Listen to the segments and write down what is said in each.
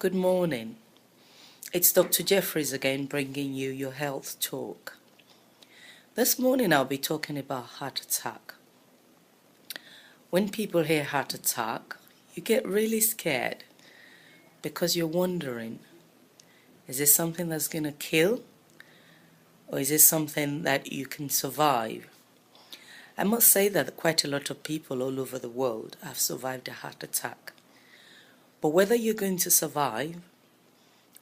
Good morning. It's Dr. Jeffries again bringing you your health talk. This morning I'll be talking about heart attack. When people hear heart attack, you get really scared because you're wondering, is this something that's going to kill? Or is this something that you can survive? I must say that quite a lot of people all over the world have survived a heart attack. But whether you're going to survive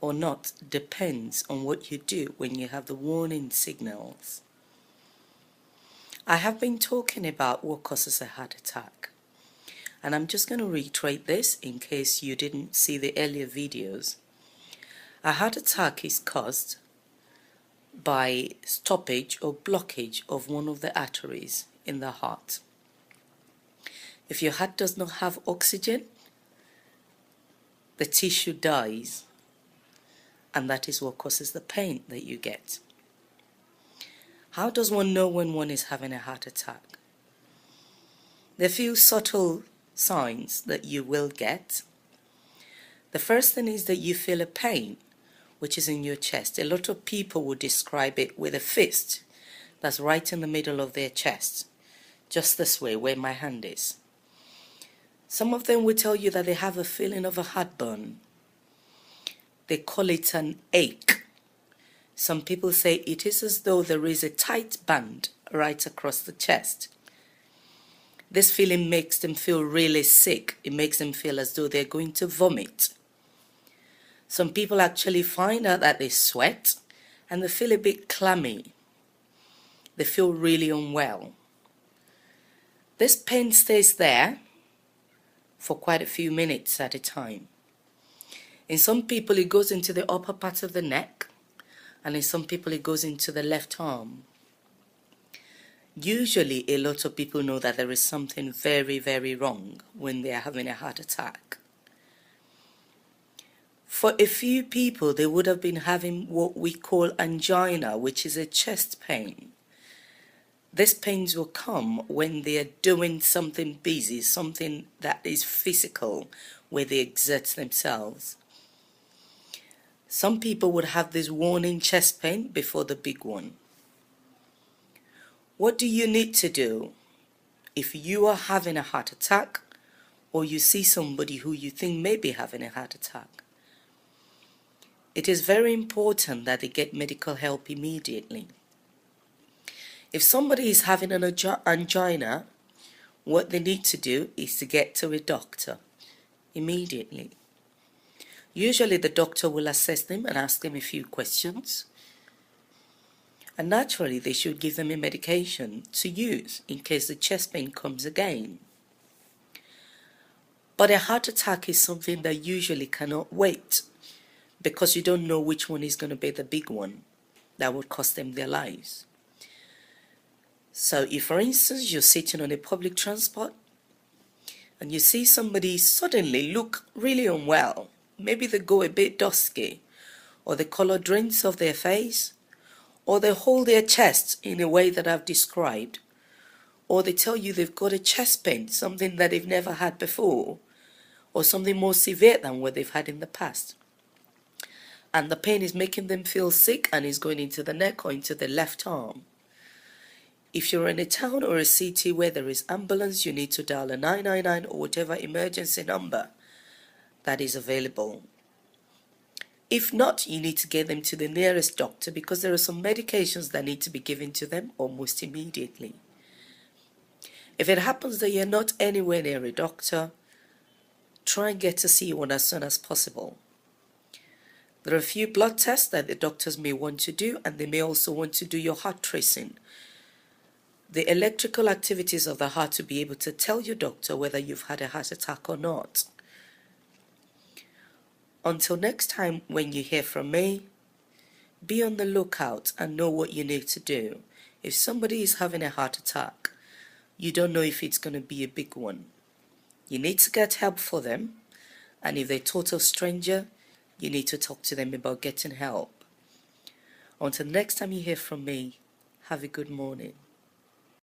or not depends on what you do when you have the warning signals. I have been talking about what causes a heart attack, and I'm just going to reiterate this in case you didn't see the earlier videos. A heart attack is caused by stoppage or blockage of one of the arteries in the heart. If your heart does not have oxygen, the tissue dies, and that is what causes the pain that you get. How does one know when one is having a heart attack? There are a few subtle signs that you will get. The first thing is that you feel a pain, which is in your chest. A lot of people would describe it with a fist that's right in the middle of their chest, just this way where my hand is. Some of them will tell you that they have a feeling of a heartburn. They call it an ache. Some people say it is as though there is a tight band right across the chest. This feeling makes them feel really sick. It makes them feel as though they're going to vomit. Some people actually find out that they sweat and they feel a bit clammy. They feel really unwell. This pain stays there for quite a few minutes at a time. In some people it goes into the upper part of the neck, and in some people it goes into the left arm. Usually a lot of people know that there is something very, very wrong when they are having a heart attack. For a few people, they would have been having what we call angina, which is a chest pain. These pains will come when they are doing something busy, something that is physical, where they exert themselves. Some people would have this warning chest pain before the big one. What do you need to do if you are having a heart attack or you see somebody who you think may be having a heart attack? It is very important that they get medical help immediately. If somebody is having an angina, what they need to do is to get to a doctor immediately. Usually the doctor will assess them and ask them a few questions. And naturally they should give them a medication to use in case the chest pain comes again. But a heart attack is something that usually cannot wait, because you don't know which one is going to be the big one that will cost them their lives. So if, for instance, you're sitting on a public transport and you see somebody suddenly look really unwell, maybe they go a bit dusky, or the color drains off their face, or they hold their chest in a way that I've described, or they tell you they've got a chest pain, something that they've never had before, or something more severe than what they've had in the past, and the pain is making them feel sick and is going into the neck or into the left arm. If you're in a town or a city where there is ambulance, you need to dial a 999 or whatever emergency number that is available. If not, you need to get them to the nearest doctor, because there are some medications that need to be given to them almost immediately. If it happens that you're not anywhere near a doctor, try and get to see one as soon as possible. There are a few blood tests that the doctors may want to do, and they may also want to do your heart tracing, the electrical activities of the heart, to be able to tell your doctor whether you've had a heart attack or not. Until next time when you hear from me, be on the lookout and know what you need to do. If somebody is having a heart attack, you don't know if it's going to be a big one. You need to get help for them, and if they're a total stranger, you need to talk to them about getting help. Until next time you hear from me, have a good morning.